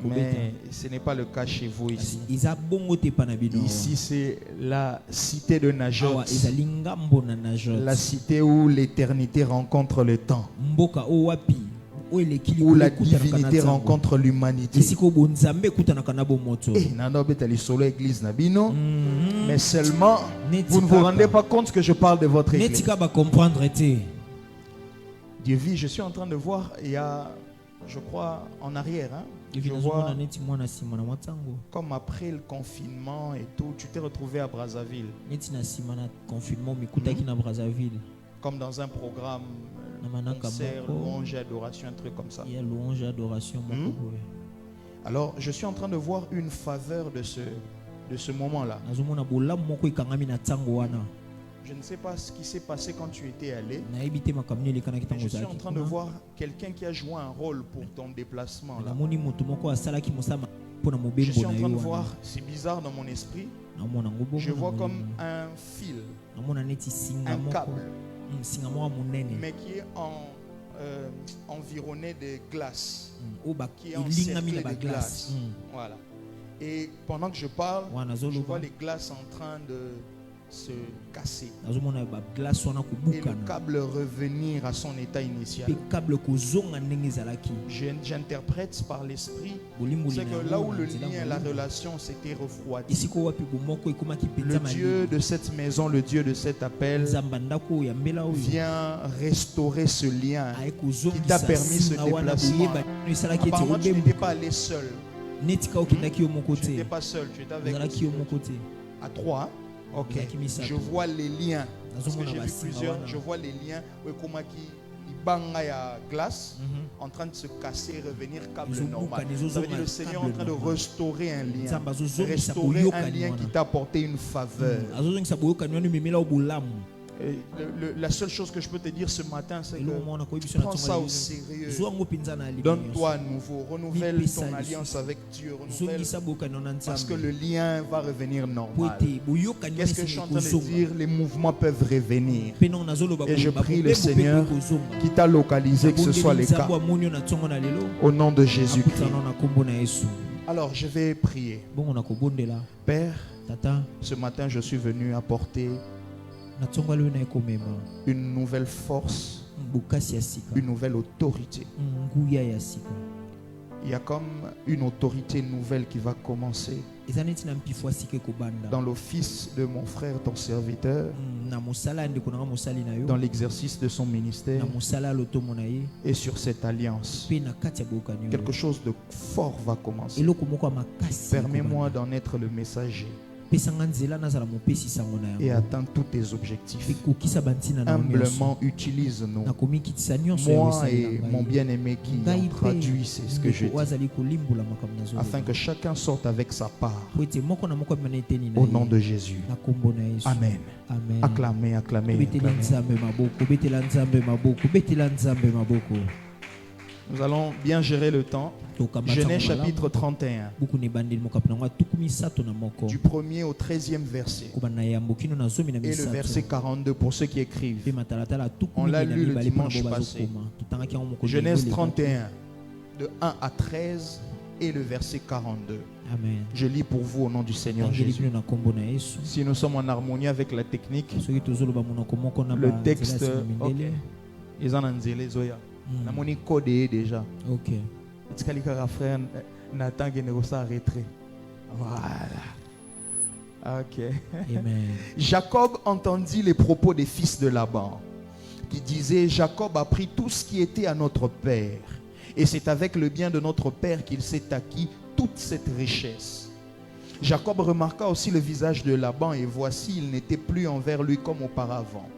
Mais ce n'est pas le cas chez vous ici. Ici, c'est la cité de Najot. La cité où l'éternité rencontre le temps. Où la divinité rencontre l'humanité. Mais seulement, vous ne vous rendez pas compte que je parle de votre église. Dieu vit, je suis en train de voir, il y a, je crois, en arrière, hein, je vois, comme après le confinement et tout, tu t'es retrouvé à Brazzaville. Comme dans un programme, concert, louange et adoration, un truc comme ça. Alors, je suis en train de voir une faveur de ce moment-là. Je ne sais pas ce qui s'est passé quand tu étais allé. Je suis en train de voir quelqu'un qui a joué un rôle pour ton déplacement là. Je suis en train de voir, c'est bizarre dans mon esprit, je vois comme un fil, un câble, mais qui est environné de glace, qui est encerclé de glace. Voilà. Et pendant que je parle, je vois les glaces en train de se casser et le câble revenir à son état initial. J'interprète par l'esprit, c'est que là où le lien, la relation s'était refroidie, le Dieu de cette maison, le Dieu de cet appel vient restaurer ce lien qui t'a permis ce déplacement. Apparemment tu n'étais pas allé seul. Tu n'étais pas seul, tu étais avec à trois. Ok, je vois les liens. Parce que j'ai vu plusieurs, je vois les liens. Glace en train de se casser et revenir câble normal. Ça veut dire le Seigneur est en train de restaurer un lien. Restaurer un lien qui t'a apporté une faveur. La seule chose que je peux te dire ce matin, c'est que prends ça au sérieux. Donne-toi à nouveau. Renouvelle ton alliance avec Dieu. Parce que le lien va revenir normal. Qu'est-ce que je suis en train de dire? Les mouvements peuvent revenir. Et je prie le Seigneur qui t'a localisé, que ce soit le cas. Au nom de Jésus-Christ. Alors je vais prier. Père, ce matin je suis venu apporter une nouvelle force, une nouvelle autorité. Il y a comme une autorité nouvelle qui va commencer dans l'office de mon frère, ton serviteur, dans l'exercice de son ministère et sur cette alliance. Quelque chose de fort va commencer. Permets-moi d'en être le messager et atteindre tous tes objectifs. Humblement, utilise-nous, moi et mon bien-aimé qui ont traduit ce que je dis, afin que chacun sorte avec sa part. Au nom de Jésus. Amen. Acclamez, acclamez, Nous allons bien gérer le temps. Genèse chapitre 31. Du 1er au 13e verset. Et le verset 42 pour ceux qui écrivent. On l'a lu le dimanche passé. Genèse 31, de 1 à 13 et le verset 42. Amen. Je lis pour vous au nom du Seigneur Jésus. Si nous sommes en harmonie avec la technique, le texte, ok. Ils en ont dit les Zoya. La monnaie codée déjà. Ok. Frère Nathan qui ne pas retrait. Voilà. Ok. Amen. Jacob entendit les propos des fils de Laban qui disaient: Jacob a pris tout ce qui était à notre père, et c'est avec le bien de notre père qu'il s'est acquis toute cette richesse. Jacob remarqua aussi le visage de Laban, et voici, il n'était plus envers lui comme auparavant.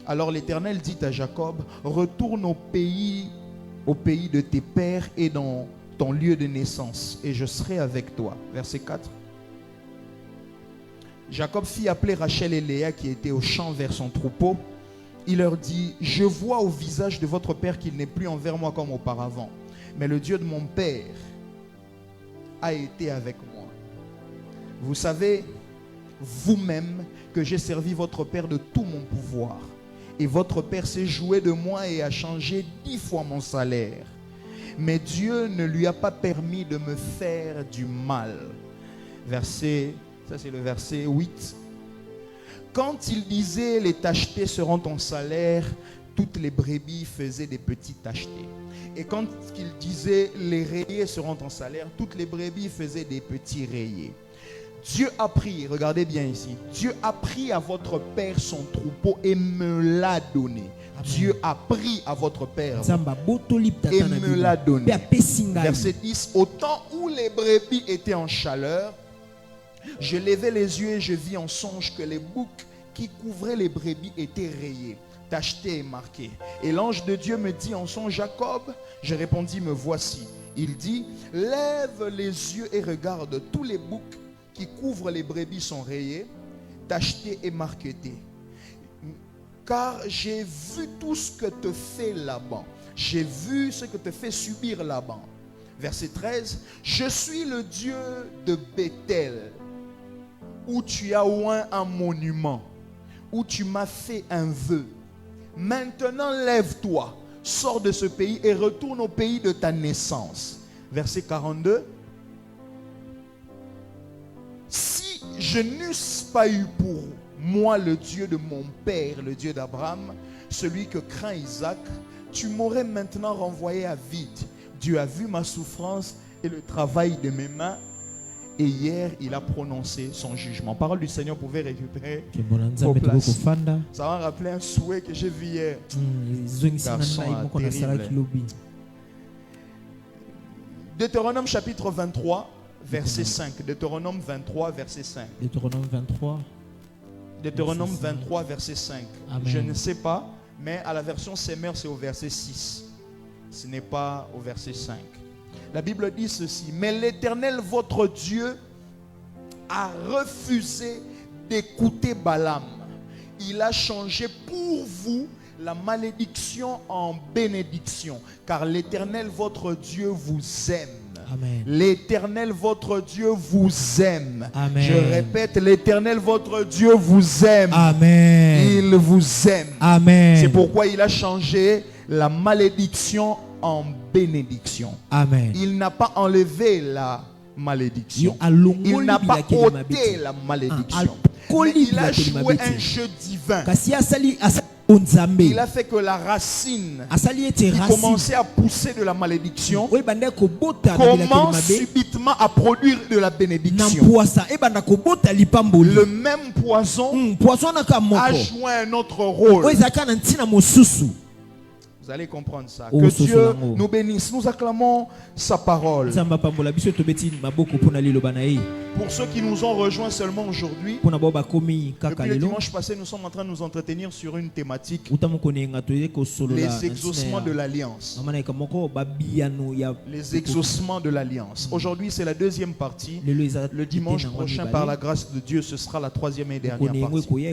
Alors l'Éternel dit à Jacob: retourne au pays de tes pères et dans ton lieu de naissance, et je serai avec toi. Verset 4. Jacob fit appeler Rachel et Léa qui étaient au champ vers son troupeau. Il leur dit: je vois au visage de votre père qu'il n'est plus envers moi comme auparavant, mais le Dieu de mon père a été avec moi. Vous savez vous-même que j'ai servi votre père de tout mon pouvoir, et votre père s'est joué de moi et a changé 10 fois mon salaire. mais Dieu ne lui a pas permis de me faire du mal. Ça c'est le verset 8. Quand il disait les tachetés seront ton salaire, toutes les brebis faisaient des petits tachetés. Et quand il disait les rayés seront ton salaire, toutes les brebis faisaient des petits rayés. Dieu a pris, regardez bien ici, Dieu a pris à votre père son troupeau et me l'a donné. Amen. Dieu a pris à votre père et me l'a donné. Verset 10, au temps où les brebis étaient en chaleur, je levai les yeux et je vis en songe que les boucs qui couvraient les brebis étaient rayés, tachetés et marqués. Et l'ange de Dieu me dit en songe, Jacob. Je répondis, me voici. Il dit, lève les yeux et regarde, tous les boucs qui couvrent les brebis sont rayés, tachetés et marquetés. Car j'ai vu tout ce que te fait Laban. J'ai vu ce que te fait subir Laban. Verset 13. Je suis le Dieu de Bethel, où tu as oint un monument, où tu m'as fait un vœu. Maintenant lève-toi, sors de ce pays et retourne au pays de ta naissance. Verset 42. Si je n'eusse pas eu pour moi le Dieu de mon père, le Dieu d'Abraham, celui que craint Isaac, tu m'aurais maintenant renvoyé à vide. Dieu a vu ma souffrance et le travail de mes mains, et hier il a prononcé son jugement. Parole du Seigneur pouvait récupérer vos places. Ça va rappeler un souhait que j'ai vu hier. Garçon terrible. Deutéronome chapitre 23 verset 5. Deutéronome 23 verset 5. Deutéronome 23. Deutéronome 23 verset 5. Amen. Je ne sais pas, mais à la version Semeur c'est au verset 6. Ce n'est pas au verset 5. La Bible dit ceci: mais l'Éternel votre Dieu a refusé d'écouter Balaam. Il a changé pour vous la malédiction en bénédiction, car l'Éternel votre Dieu vous aime. Amen. L'Éternel votre Dieu vous aime. Amen. Je répète, l'Éternel votre Dieu vous aime. Amen. Il vous aime. Amen. C'est pourquoi il a changé la malédiction en bénédiction. Amen. Il n'a pas enlevé la malédiction. Il n'a pas ôté la malédiction. Mais il a joué un jeu divin. Il a fait que la racine qui commençait à pousser de la malédiction commence subitement à produire de la bénédiction. Le même poison a joué un autre rôle. Vous allez comprendre ça. Que Dieu nous bénisse. Nous acclamons sa parole. Pour ceux qui nous ont rejoints seulement aujourd'hui, depuis le dimanche passé, nous sommes en train de nous entretenir sur une thématique: les exaucements de l'alliance. Les exaucements de l'alliance. Aujourd'hui, c'est la deuxième partie. Le dimanche prochain, par la grâce de Dieu, ce sera la troisième et dernière partie.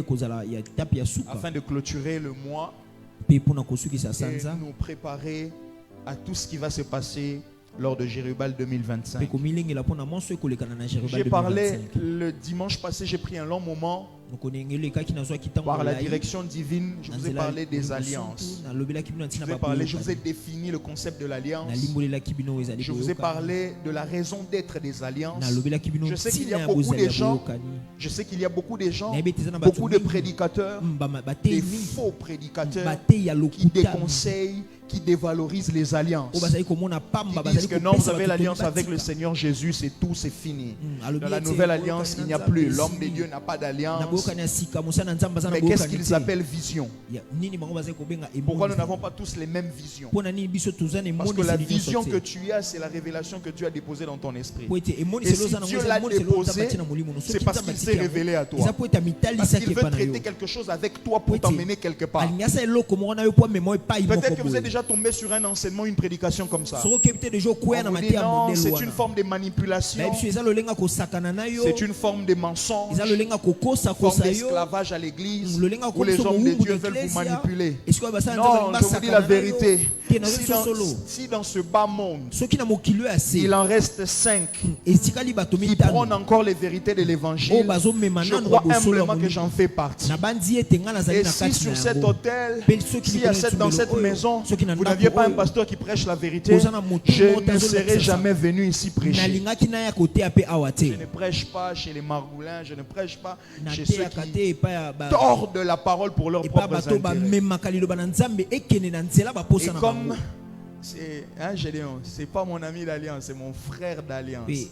Afin de clôturer le mois et nous préparer à tout ce qui va se passer lors de Jérubal 2025. J'ai parlé le dimanche passé, j'ai pris un long moment. Par la direction divine, je vous ai parlé des alliances. Je vous ai défini le concept de l'alliance. Je vous ai parlé de la raison d'être des alliances. Je sais qu'il y a beaucoup de gens, beaucoup de prédicateurs, des faux prédicateurs qui déconseillent, qui dévalorisent les alliances. Ils disent que non, vous avez l'alliance avec le Seigneur Jésus, c'est tout, c'est fini. Dans la nouvelle alliance, il n'y a plus. L'homme de Dieu n'a pas d'alliance. Mais qu'est-ce qu'ils appellent vision? Pourquoi nous n'avons pas tous les mêmes visions? Parce que la vision que tu as, c'est la révélation que Dieu a déposée dans ton esprit. Et si Dieu l'a déposée, c'est parce qu'il s'est révélé à toi. Parce qu'il veut traiter quelque chose avec toi pour t'emmener quelque part. Peut-être que vous êtes déjà tombé sur un enseignement, une prédication comme ça. On vous dit non, c'est une forme de manipulation, c'est une forme de mensonge, une forme d'esclavage à l'église, où les hommes de Dieu veulent vous manipuler. Non, je vous dis la vérité. Si dans ce bas monde, il en reste 5 qui prônent encore les vérités de l'évangile, je crois humblement que j'en fais partie. Et si sur cet autel, si dans cette maison, vous n'aviez pas un pasteur qui prêche la vérité, je ne serais jamais venu ici prêcher. Je ne prêche pas chez les margoulins, je ne prêche pas chez ceux qui tordent la parole pour leurs propres intérêts. Et comme Gédéon, c'est pas mon ami d'alliance, c'est mon frère d'alliance. C'est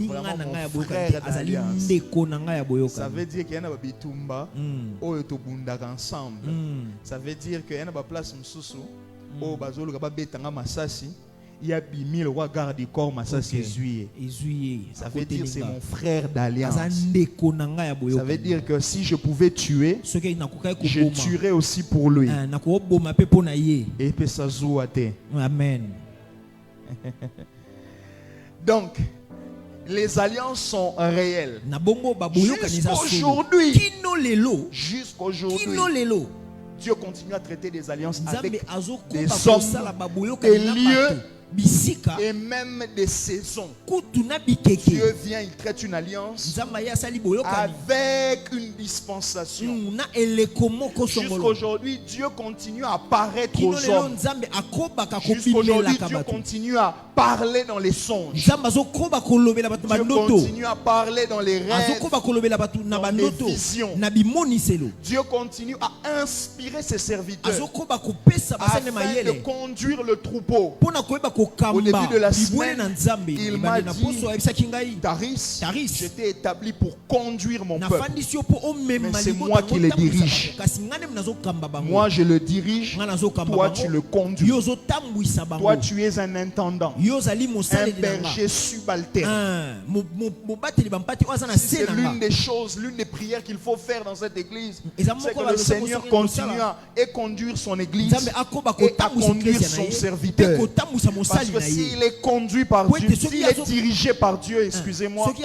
vraiment mon frère d'alliance. Ça veut dire qu'il y a un bitumba où ils sont ensemble. Ça veut dire qu'il y a une place msusu où bazolo kaba betanga masasi. Il y a 1000 roi garde du corps masasi ezuye. Ça veut dire c'est mon frère d'alliance. Ça veut dire que si je pouvais tuer, je tuerais aussi pour lui. Et puis ça zouate. Amen. Donc les alliances sont réelles. Jusqu'aujourd'hui, Dieu continue à traiter des alliances avec des hommes, des lieux et même des saisons. Dieu vient, il traite une alliance avec une dispensation. Jusqu'aujourd'hui, Dieu continue à apparaître aux hommes. Jusqu'aujourd'hui, Dieu continue à parler dans les songes. Dieu continue à parler dans les rêves, dans les visions. Dieu continue à inspirer ses serviteurs afin de conduire le troupeau. Au début de la semaine, il m'a dit, Taris, je t'ai établi pour conduire mon peuple. Mais c'est moi qui le dirige. Moi je le dirige, toi tu le conduis. Toi tu es un intendant, un berger subalterne. C'est l'une des choses, l'une des prières qu'il faut faire dans cette église. C'est que le Seigneur continue à conduire son église et à conduire son serviteur. Parce que s'il est conduit par Dieu, s'il est dirigé par Dieu, excusez-moi, il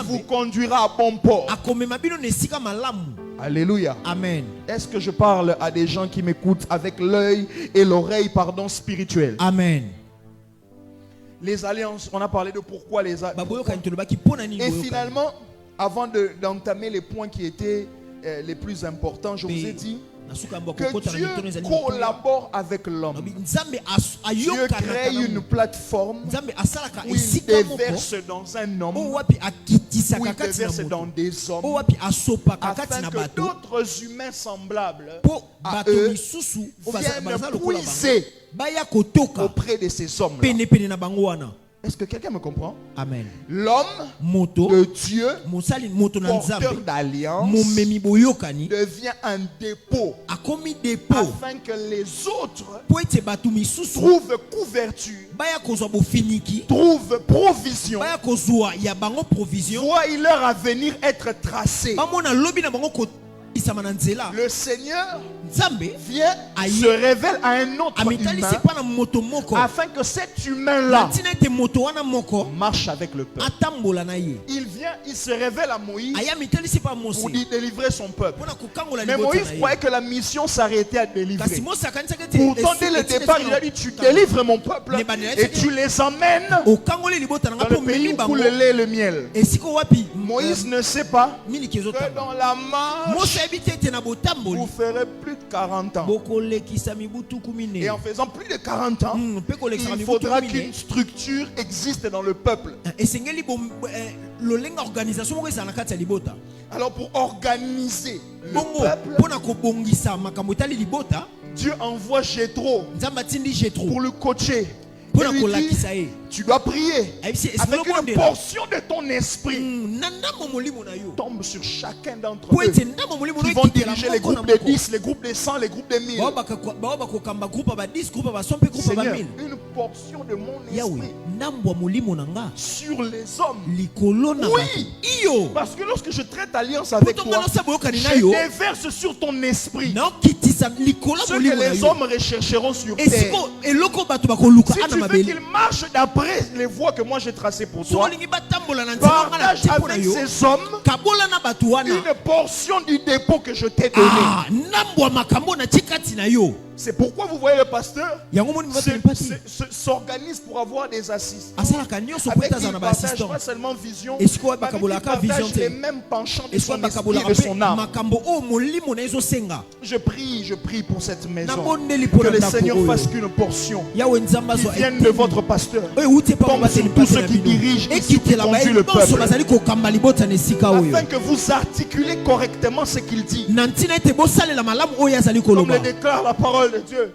vous conduira à bon port. Alléluia. Amen. Est-ce que je parle à des gens qui m'écoutent avec l'œil et l'oreille, spirituel? Amen. Les alliances, on a parlé de pourquoi les alliances. Et finalement, avant d'entamer les points qui étaient les plus importants, je vous ai dit que Dieu collabore avec l'homme. Dieu crée une plateforme où il déverse dans un homme, où il déverse dans des hommes, afin que d'autres humains semblables à eux viennent puiser auprès de ces hommes-là. Est-ce que quelqu'un me comprend? Amen. L'homme de Dieu, porteur d'alliance, devient un dépôt afin que les autres trouvent couverture, trouvent provision, voient leur avenir être tracé. Le Seigneur vient, se révèle à un autre humain afin que cet humain-là marche avec le peuple. Il vient, il se révèle à Moïse pour lui délivrer son peuple. Mais Moïse croyait que la mission s'arrêtait à délivrer. Pourtant, dès le départ, il a dit: tu délivres mon peuple et tu les emmènes dans le pays où coule le lait et le miel. Moïse ne sait pas que dans la marche, vous ferez plus de 40 ans. Et en faisant plus de 40 ans, il faudra qu'une structure existe dans le peuple. Alors pour organiser le peuple, Dieu envoie Jéthro pour le coacher. Et lui dit: tu dois prier avec une portion de ton esprit tombe sur chacun d'entre eux qui vont diriger les groupes de 10, les groupes de 100, les groupes de 1000. Seigneur, une portion de mon esprit sur les hommes. Oui, parce que lorsque je traite alliance avec toi, je déverse sur ton esprit ce que les hommes rechercheront sur terre. Si tu veux qu'ils marchent d'après après les voies que moi j'ai tracées pour toi, partage avec ces hommes une portion du dépôt que je t'ai donné. C'est pourquoi vous voyez le pasteur s'organise pour avoir des assistants avec qui il partage pas seulement vision, mais il partage les mêmes penchants de son esprit et de son âme. Je prie pour cette maison, que le Seigneur fasse qu'une portion qui vienne de votre pasteur, comme sur tous ceux qui dirigent et qui conduisent le peuple, afin que vous articulez correctement ce qu'il dit, comme le déclare la parole de Dieu.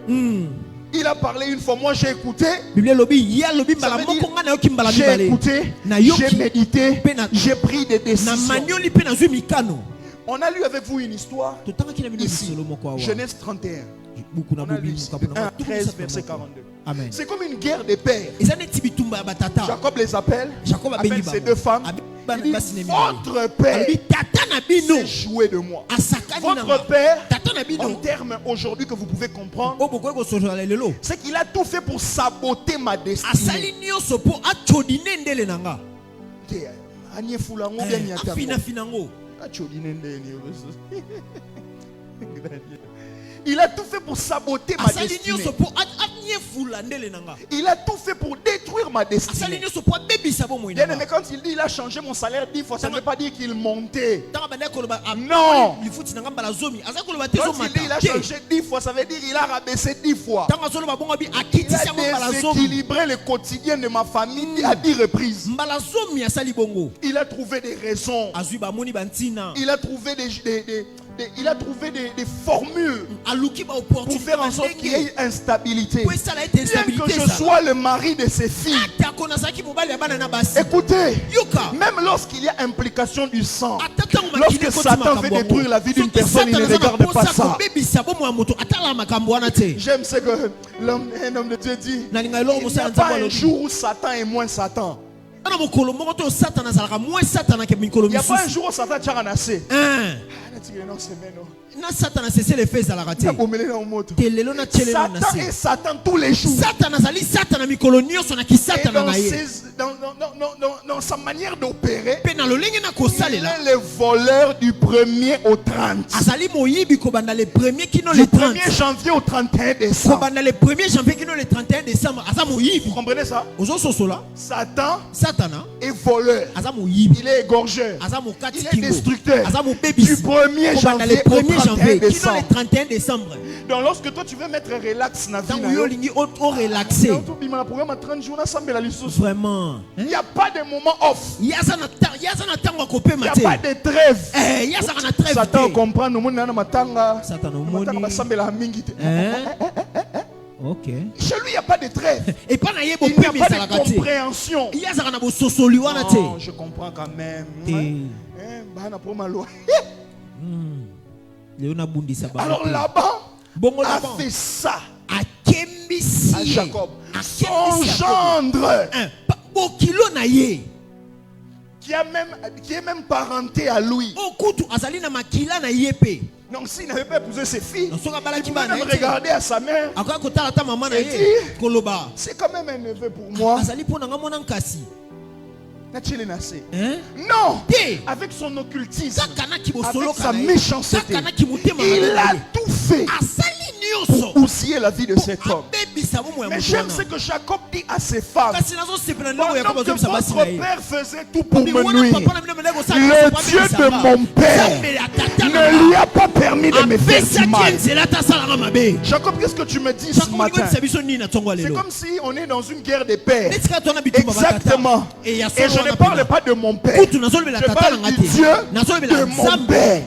Il a parlé une fois, moi j'ai écouté, j'ai écouté, j'ai médité, j'ai pris des décisions. On a lu avec vous une histoire ici, Genèse 31. On a lu ici, 1, 13, verset 42. C'est comme une guerre des pères. Jacob les appelle ses deux femmes. Il dit, votre père s'est joué de moi. Votre père, en termes aujourd'hui que vous pouvez comprendre, c'est qu'il a tout fait pour saboter ma destinée. Il a tout fait pour saboter ma destinée. Il a tout fait pour détruire ma destinée. Bien aimé, quand il dit il a changé mon salaire 10 fois, ça ne veut pas dire qu'il montait. Non. Quand il dit il a changé 10 fois, ça veut dire qu'il a rabaissé 10 fois. Il a déséquilibré le quotidien de ma famille à 10 reprises. Il a trouvé des raisons. Il a trouvé des formules pour faire en sorte qu'il y ait instabilité. Bien que je sois le mari de ses filles. Écoutez, même lorsqu'il y a implication du sang, lorsque Satan veut détruire la vie d'une personne, il ne regarde pas ça. J'aime ce que un homme de Dieu dit. Il n'y a pas un jour où Satan est moins Satan. Il n'y a pas un jour où Satan tient un assez. Satan est Satan tous les jours. Et dans sa manière d'opérer, il est le voleur du 1er au 30. Du 1er janvier au 31 décembre. Vous comprenez ça? Satan est voleur. Il est égorgeur. Il est destructeur. Du 1er janvier au 31 décembre. Donc lorsque toi tu veux mettre relax na vie, vraiment, il n'y a pas de moment off. Il n'y a pas de trêve. Satan comprend. Ok. Chez lui, il n'y a pas de trêve. Il n'y a pas de compréhension. Oh, je comprends quand même. Alors là-bas, a fait ça à Jacob, son gendre, qui est même parenté à lui. Donc s'il n'avait pas épousé ses filles, il pouvait même regarder à sa mère et dire, c'est quand même un neveu pour moi. Non, avec son occultisme, avec sa méchanceté, il a tout fait pour bousiller la vie de cet homme. Mais j'aime ce que Jacob dit à ses femmes. Pendant que votre père faisait tout pour me nuire, le Dieu de mon père ne lui a pas permis de me faire du mal. Jacob, qu'est-ce que tu me dis ce matin? C'est comme si on est dans une guerre des pères. Exactement. Et je ne parle pas de mon père. Je parle du Dieu de mon père.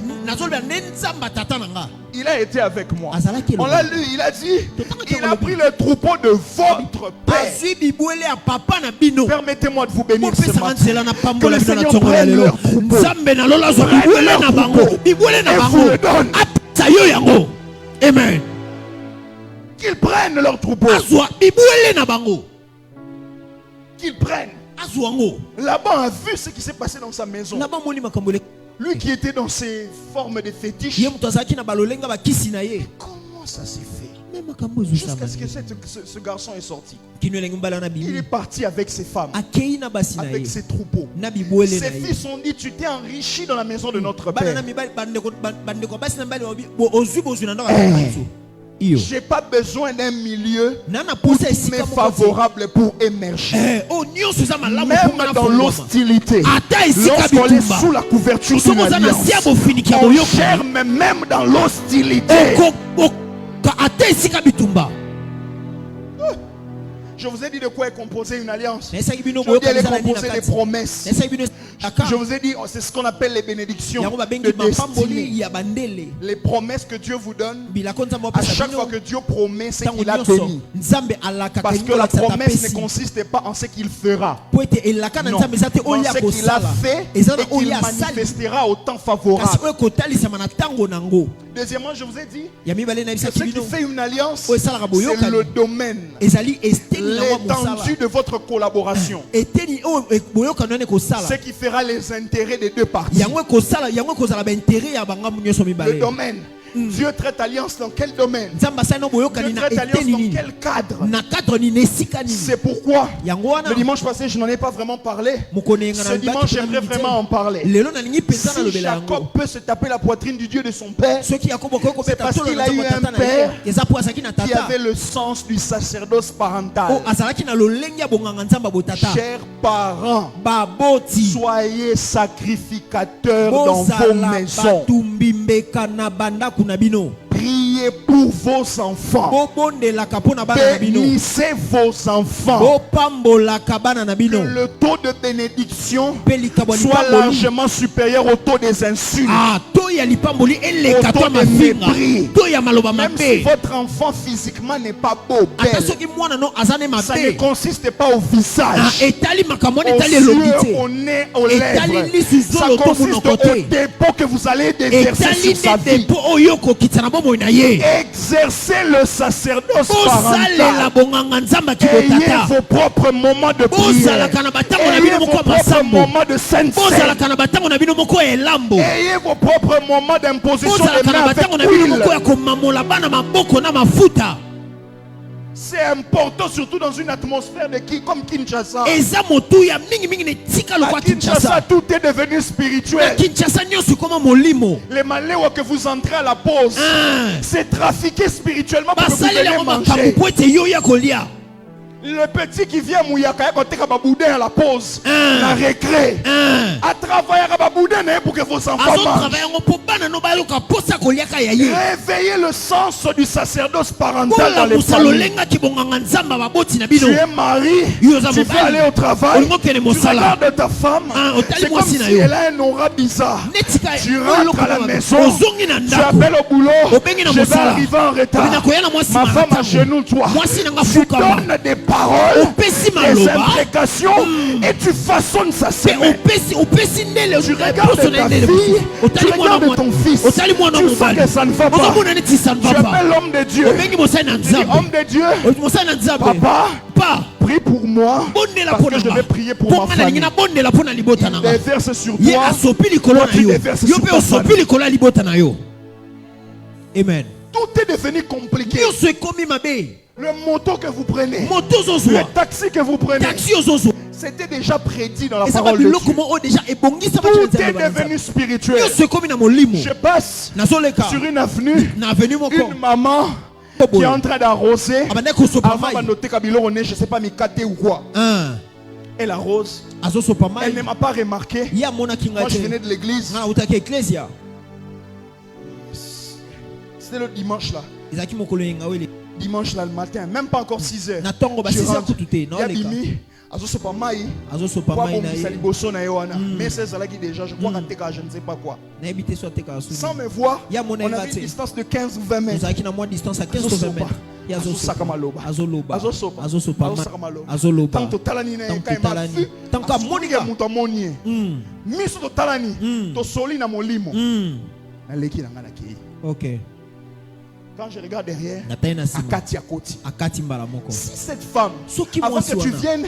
Il a été avec moi. On l'a lu, il a dit, il a pris le troupeau de votre père. Permettez-moi de vous bénir ce matin. Que le Seigneur prenne leur troupeau. Prenne leur troupeau. Et vous le donne. Amen. Qu'ils prennent leur troupeau. Qu'ils prennent. Là-bas, a vu ce qui s'est passé dans sa maison. Lui qui était dans ses formes de fétiches. Comment ça s'est fait? Jusqu'à ce que ce garçon est sorti. Il est parti avec ses femmes, avec ses troupeaux. Ses fils ont dit, tu t'es enrichi dans la maison de notre père. J'ai pas besoin d'un milieu favorable pour émerger. Même dans l'hostilité, lorsqu'on est sous la couverture d'une alliance, on germe même dans l'hostilité. Je vous ai dit de quoi est composée une alliance. Je vous ai dit elle est composée des promesses. Je vous ai dit, c'est ce qu'on appelle les bénédictions de destinée. Les promesses que Dieu vous donne, à chaque fois que Dieu promet, c'est qu'il a béni. Parce que la promesse ne consiste pas en ce qu'il fera, non, en ce qu'il a fait et qu'il manifestera au temps favorable. Deuxièmement, je vous ai dit que ce qui fait une alliance, c'est le domaine, l'étendue de votre collaboration, ce qui fera les intérêts des deux parties. Le domaine. Dieu traite alliance dans quel domaine? Dieu traite alliance dans quel cadre? C'est pourquoi le dimanche passé je n'en ai pas vraiment parlé. Ce dimanche j'aimerais vraiment en parler. Si Jacob peut se taper la poitrine du Dieu de son père, c'est parce qu'il a eu un père qui avait le sens du sacerdoce parental. Chers parents, soyez sacrificateurs dans vos maisons. Priez pour vos enfants. Bénissez vos enfants. Que le taux de bénédiction soit largement supérieur au taux des insultes, au taux de mépris. Même si votre enfant physiquement n'est pas beau, belle, ça ne consiste pas au visage, aux yeux, au nez, aux lèvres. Ça consiste au dépôt que vous allez déverser sur sa vie. Exercez le sacerdoce parental. Ayez vos propres moments de prière. Ayez vos propres moments de sainteté. Ayez vos propres moments d'imposition de main avec huile. C'est important, surtout dans une atmosphère de comme Kinshasa. À Kinshasa, tout est devenu spirituel. Les maléos que vous entrez à la pause, c'est trafiqué spirituellement pour que vous ayez manger. Le petit qui vient mouyaka à boudin à la pause, la récré, à travailler à boudin pour que vos enfants mangent. Réveillez le sens du sacerdoce parental dans les familles. Tu es mari, tu veux aller au travail, tu regardes ta femme, c'est comme si elle a un aura bizarre. Tu rentres à la maison, tu appelles au boulot, je vais arriver en retard. Ma femme à genoux, toi, tu donnes des paroles, des imprécations, et tu façonnes sa semaine. Tu regardes ta fille, tu regardes ton fils, tu sens que ça ne va pas. Tu appelles l'homme de Dieu. Tu dis, homme de Dieu, papa, prie pour moi, parce que je vais prier pour ma famille. Il déverse sur toi, toi tu déverses sur ta famille. Amen. Tout est devenu compliqué. Le moto que vous prenez, le taxi que vous prenez, c'était déjà prédit dans la parole de Dieu. Tout est devenu spirituel. Je passe sur une avenue, une maman qui est en train d'arroser. Avant de noter Kabilo, je ne sais pas, mais Kate ou quoi. Elle arrose. Elle ne m'a pas remarqué. Moi je venais de l'église. C'était le dimanche là. Dimanche là le matin, même pas encore 6 heures. Je rentre. Yabimi, azosopa mai. Mais c'est ça là qui déjà, je crois qu'à je ne sais pas quoi. Sans me voir, on a une distance de 15 ou 20 mètres. Tant talani na kaima fi, tant ka moniga muto monie. Miso to talani, to soli na molimo. Aleki na ngana ki. OK. Quand je regarde derrière, Akati Akoti. Si cette femme, avant que tu viennes,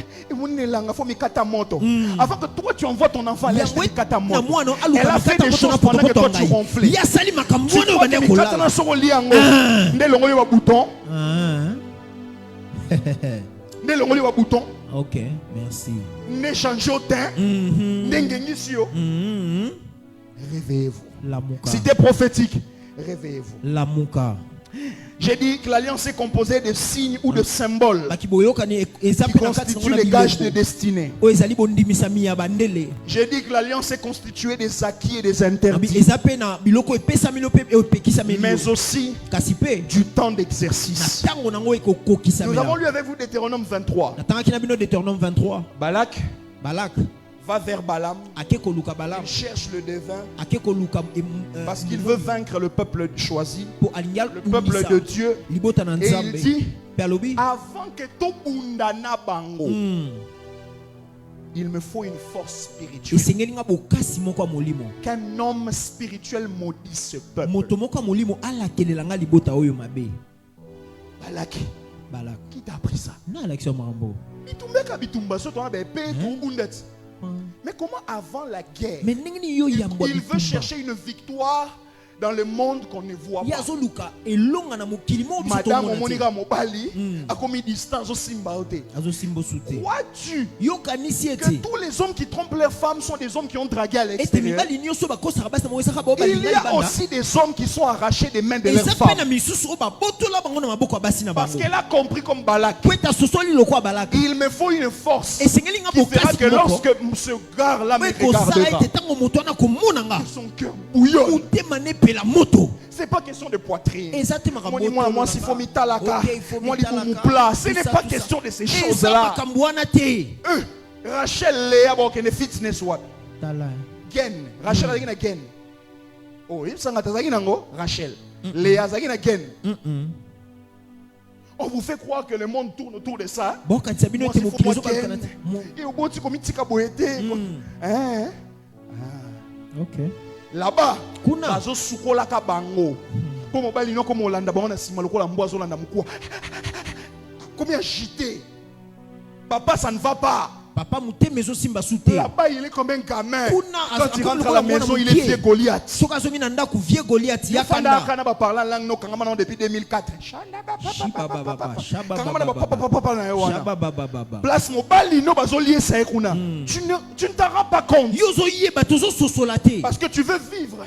avant que toi tu envoies ton enfant à l'acheter Kata moto, elle a fait des choses pendant que toi tu ronflais. Tu crois que Mikata sont liés en haut. Dès le bouton. Dès le bouton. Ok, merci. N'échangez au teint. N'engengisio. Réveillez-vous. C'était prophétique. Réveillez-vous. La mouka. J'ai dit que l'alliance est composée de signes ou de symboles qui constituent les gages de destinée. J'ai dit que l'alliance est constituée des acquis et des interdits, mais aussi du temps d'exercice. Nous avons lu avec vous Deutéronome 23. Balak va vers Balaam. Il cherche le devin parce qu'il veut vaincre le peuple choisi, le peuple de Dieu. Et il dit, avant que tout bundana bango, il me faut une force spirituelle. Qu'un homme spirituel maudit ce peuple. Balak, qui t'a appris ça? Mais comment avant la guerre, il veut chercher une victoire dans le monde qu'on ne voit pas? Madame Monika Mobali a commis distance au Simbaote. Crois-tu que tous les hommes qui trompent leurs femmes sont des hommes qui ont dragué à l'extérieur? Il y a aussi des hommes qui sont arrachés des mains de leurs femmes. Parce qu'elle a compris comme Balak, il me faut une force qui fera que lorsque ce gars-là me regardera, son cœur bouillonne. C'est pas question de poitrine. Moi, s'il faut m'étalaka, moi, il faut mon plat. Ce n'est pas question de ces choses-là. Rachel, Léa, bon, qu'elle est fitness, what? Gen. Rachel, elle est gen. Oh, il s'en a Rachel. Léa, elle est gen. On vous fait croire que le monde tourne autour de ça. Moi, s'il faut moi gen. Et au bout, tu commis tika boété. Ok. Là-bas, bazo sukola ka bango. Pour mobali non comme Olanda bana sima lokola mboazo landa mukwa. Combien agité. Papa, ça ne va pas. Papa mouté maison simba souté. Là-bas, il est comme un gamin. Quand il rentre à la maison, il est vieux Goliath. Vieux Goliath. Il y a depuis 2004. Place mobali no bazolié ça ekuna. Tu ne t'en rends pas compte. Parce que tu veux vivre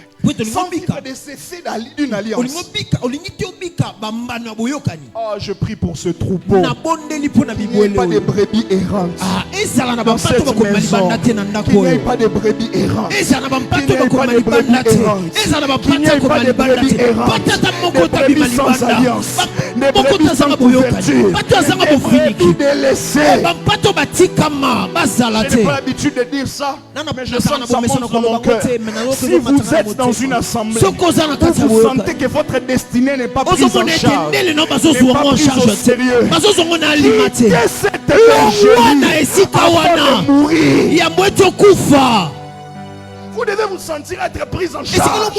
sans vivre des effets d'une alliance. Oh, je prie pour ce troupeau. Il n'y ait pas de brebis errantes. Dans cette maison, qu'il n'y ait pas de brebis errantes. Qu'il n'y ait pas de brebis errantes. Qu'il n'y ait pas de brebis errantes. Des brebis sans alliance. Des brebis sans couverture. Des brebis délaissées. Je n'ai pas l'habitude de dire ça, mais je sens que ça monte dans mon cœur. Si vous êtes dans une assemblée où vous sentez que votre destinée n'est pas prise en charge, n'est pas prise au sérieux, quittez cette bergerie avant de mourir. Vous devez vous sentir être pris en charge.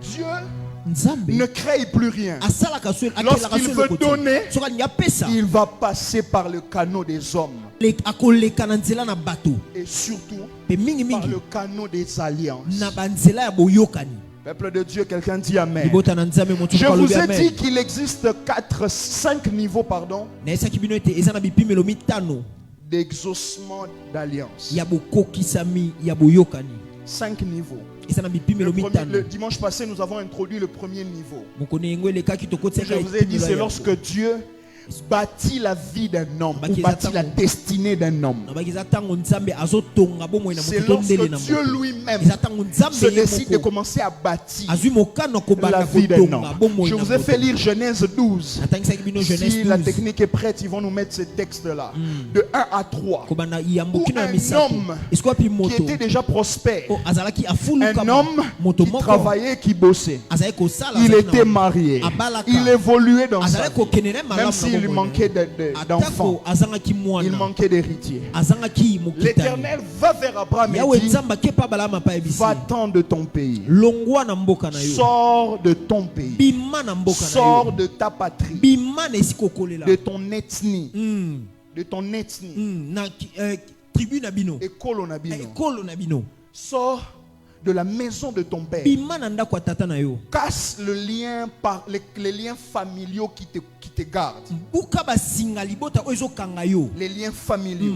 Dieu ne crée plus rien. Lorsqu'il veut donner, il va passer par le canot des hommes. Et surtout par le canot des alliances. Peuple de Dieu, quelqu'un dit Amen. Je vous ai dit qu'il existe 5 niveaux d'exaucement d'alliance. 5 niveaux. Le dimanche passé, nous avons introduit le premier niveau. Je vous ai dit, c'est lorsque Dieu bâtit la vie d'un homme ou bâtit la destinée d'un homme. C'est lorsque Dieu lui-même se décide de commencer à bâtir la vie d'un homme. Je vous ai fait lire Genèse 12. Si la technique est prête, ils vont nous mettre ce texte-là de 1 à 3 où un homme qui était déjà prospère, un homme qui travaillait, qui bossait, il était marié, il évoluait dans sa vie, même si il manquait d'enfants, il manquait d'héritiers. L'Éternel va vers Abraham et dit, va-t'en de ton pays, sors de ton pays, sors de ta patrie, de ton ethnie, et kolonabino. Sors de la maison de ton père. Casse le lien les liens familiaux qui te gardent. Les liens familiaux.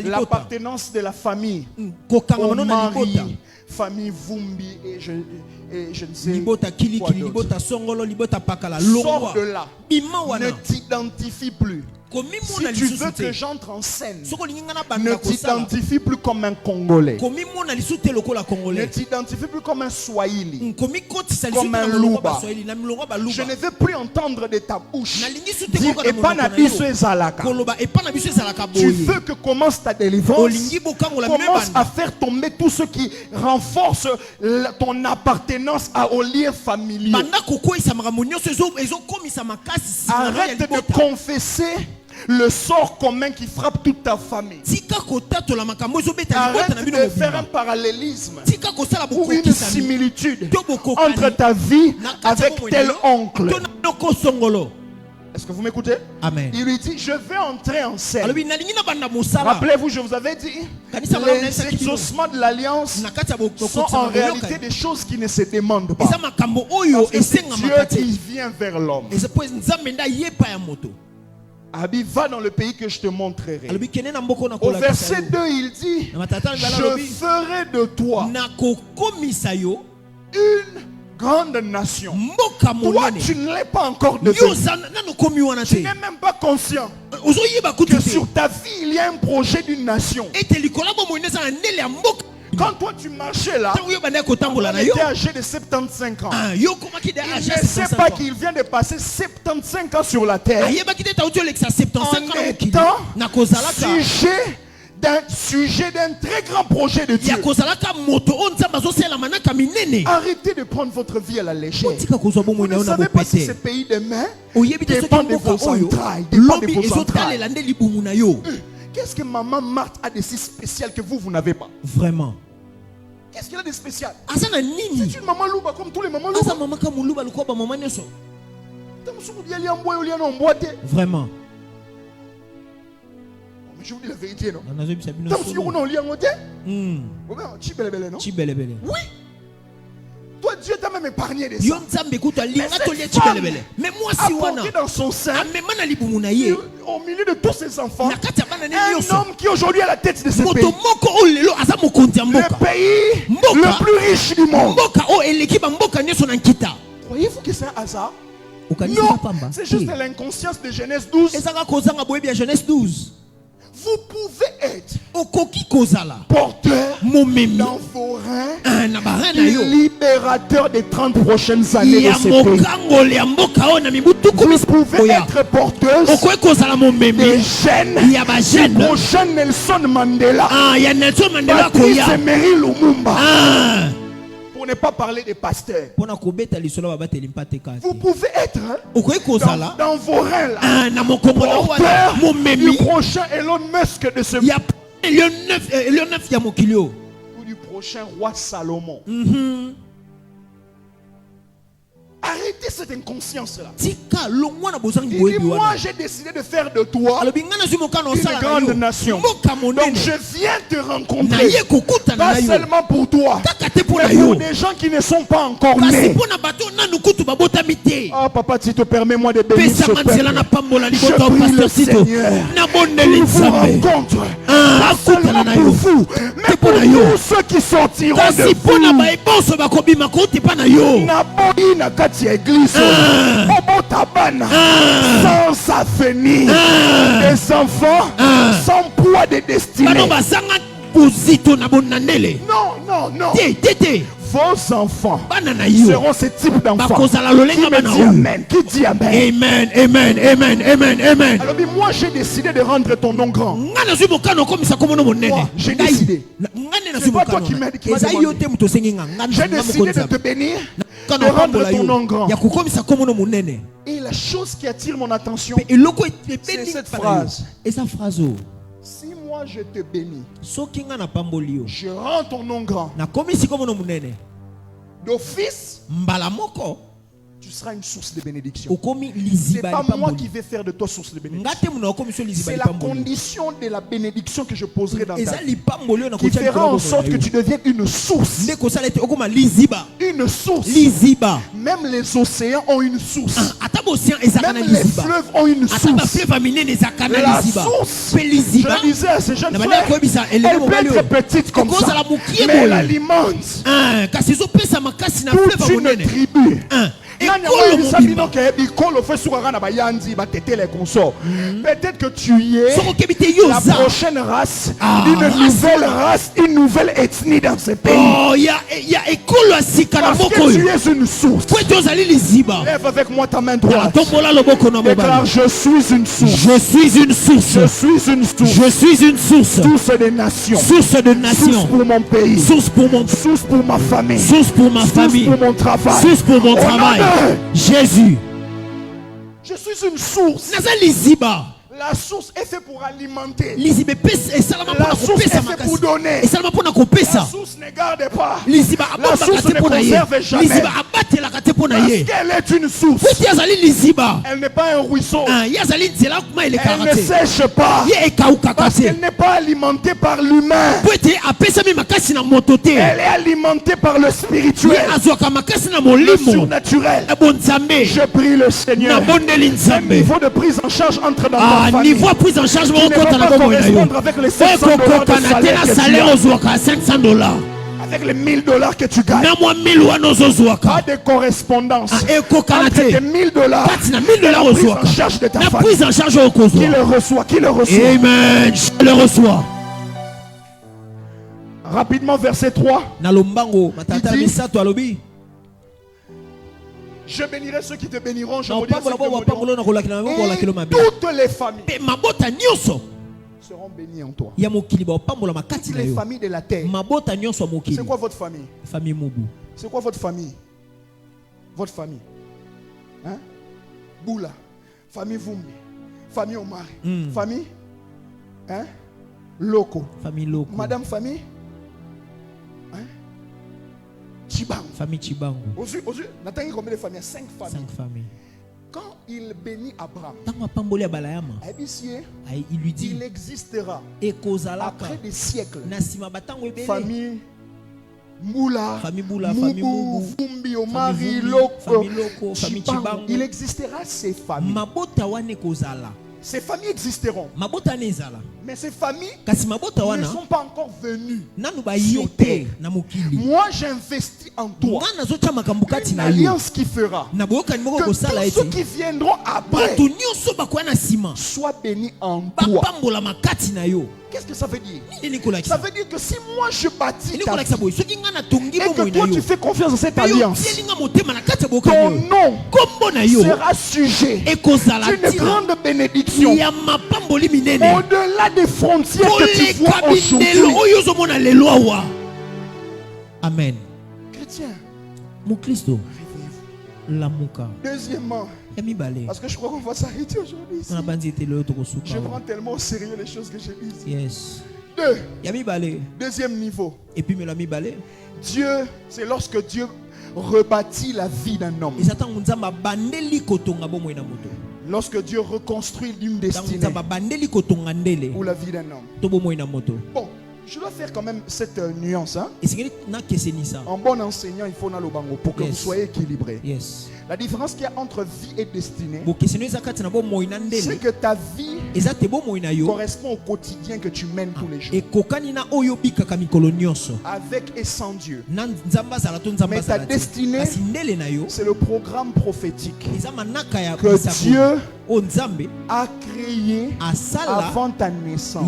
L'appartenance de la famille. Au mari, famille Vumbi et je ne sais quoi d'autre. Sors de là. Ne t'identifie plus. Si tu veux que j'entre en scène, ne t'identifie plus comme un Congolais. Ne t'identifie plus comme un Swahili, comme un Luba. Je ne veux plus entendre de ta bouche dire Epanabiso ezalaka. Tu veux que commence ta délivrance, commence à faire tomber tout ce qui renforce ton appartenance aux liens familiaux. Arrête de confesser le sort commun qui frappe toute ta famille. Arrête de faire un parallélisme ou une similitude entre ta vie avec tel oncle. Est-ce que vous m'écoutez? Amen. Il lui dit, je vais entrer en scène. Rappelez-vous, je vous avais dit, les exaucements de l'alliance sont en réalité des choses qui ne se demandent pas. Parce que c'est Dieu qui vient vers l'homme. Abi, va dans le pays que je te montrerai. Au verset 2, il dit, je ferai de toi une grande nation. Toi, tu ne l'es pas encore devenu. Tu n'es même pas conscient que sur ta vie, il y a un projet d'une nation. Quand toi tu marchais là, on était âgé de 75 ans. Il ne sait pas qu'il vient de passer 75 ans sur la terre en étant sujet d'un très grand projet de Dieu. Arrêtez de prendre votre vie à la légère. Vous ne savez pas si ce pays demain dépend de vos entrailles. Qu'est-ce que maman Marthe a de si spécial que vous n'avez pas? Vraiment. Qu'est-ce qu'elle a de spécial? C'est une maman louba comme tous les mamans louba. Vraiment. Mais je vous dis la vérité, non? Oui. Toi, Dieu t'a même épargné de ça. Mais moi, si on dans son sein, au milieu de tous ses enfants, un homme qui aujourd'hui est à la tête de ce pays, le pays le plus riche du monde. Croyez-vous que c'est un hasard? Non, c'est juste l'inconscience de Genèse 12. Vous pouvez être porteur dans vos reins, libérateur des 30 prochaines années de ce pays. Vous pouvez être porteuse des gènes du prochain Nelson Mandela, Patrice Emery Lumumba. Pour ne pas parler des pasteurs. Vous pouvez être dans vos reins là, porteur du prochain Elon Musk de ce ou du prochain roi Salomon. Arrêtez cette inconscience-là. Il dit, moi j'ai décidé de faire de toi une grande nation. Donc je viens te rencontrer. Pas seulement pour toi, mais pour des gens qui ne sont pas encore nés. Oh papa, si tu permets-moi de bénir ce peuple. Je prie le Seigneur qu'il vous rencontre. Pas seulement pour vous, mais pour tous ceux qui sortiront de vous. Église, sans avenir, des enfants sans poids de destinée. Non. Vos enfants seront ce type d'enfants. Qui dit Amen? Amen. Alors moi j'ai décidé de rendre ton nom grand. Moi j'ai décidé. C'est pas toi qui m'as dit. J'ai décidé de te bénir de rendre ton nom grand. Et la chose qui attire mon attention, c'est cette phrase. Si moi je te bénis, je rends ton nom grand, d'office, tu seras une source de bénédiction. Ce n'est pas moi qui vais faire de toi source de bénédiction. C'est la condition de la bénédiction que je poserai dans ta vie, qui fera en sorte que tu deviennes une source. Une source. Même les océans ont une source. Même les fleuves ont une source. La source, je disais à ces jeunes frères, elle peut être petite comme ça, mais elle alimente toute une tribu. Peut-être que tu y es la prochaine race, une nouvelle ethnie dans ce pays. Parce que tu es une source. Lève avec moi ta main droite. Déclare: je suis une source. Je suis une source. Je suis une source. Je suis une source. Source des nations. Source de nations. Source pour mon pays. Source pour mon source pour ma famille. Source pour ma famille. Source pour mon travail. Source pour mon travail. Jésus. Je suis une source. La source est faite pour alimenter. La source est faite pour donner. La source ne garde pas. La source ne conserve jamais. Parce qu'elle est une source. Elle n'est pas un ruisseau. Elle ne sèche pas. Parce qu'elle n'est pas alimentée par l'humain. Elle est alimentée par le spirituel, le surnaturel. Je prie le Seigneur. Un niveau de prise en charge entre dans ta famille. Niveau prise en charge, qui ne va pas correspondre avec les $500 de salaire que tu as. Avec les $1000 que tu gagnes. Pas de correspondance entre tes $1000 et la prise en charge de ta famille. Qui le reçoit? Qui le reçoit? Amen. Je le reçois. Rapidement, verset 3. Je bénirai ceux qui te béniront. Je maudis ceux qui te maudiront. Et toutes les familles seront bénies en toi. Toutes les familles de la terre. C'est quoi votre famille? C'est quoi votre famille? Votre famille, hein? Boula, famille Vumbi, famille Omari, famille, hein? Loco, Madame famille, hein? Chibangu. Famille Chibangu. Aujourd'hui, Nathan, combien de familles? 5 familles. 5 familles. Quand il bénit Abraham, il lui dit, il existera après des siècles. Famille Moula, Moubou, Fumbi, Omari, Loko, Chibangu. Il existera ces familles. Ces familles existeront. Mais ces familles ne sont pas encore venues sur terre. Moi j'investis en toi une alliance qui fera que tous ceux qui viendront après soient bénis en toi. Qu'est-ce que ça veut dire? Ça veut dire que si moi je bâtis ta vie et que toi tu fais confiance dans cette alliance, ton nom sera sujet d'une grande bénédiction au-delà des frontières que tu vois aujourd'hui. Amen. Chrétien, deuxièmement, parce que je crois qu'on va s'arrêter aujourd'hui ici. Je prends tellement au sérieux les choses que j'ai dites. Yes. Deuxième niveau. Dieu, c'est lorsque Dieu rebâtit la vie d'un homme. Lorsque Dieu reconstruit une destinée ou la vie d'un homme. Bon, je dois faire quand même cette nuance. Hein? En bon enseignant, il faut aller au bango pour que vous soyez équilibré. Yes. La différence qu'il y a entre vie et destinée, c'est que ta vie correspond au quotidien que tu mènes tous les jours. Avec et sans Dieu. Mais ta destinée, c'est le programme prophétique que Dieu a créé avant ta naissance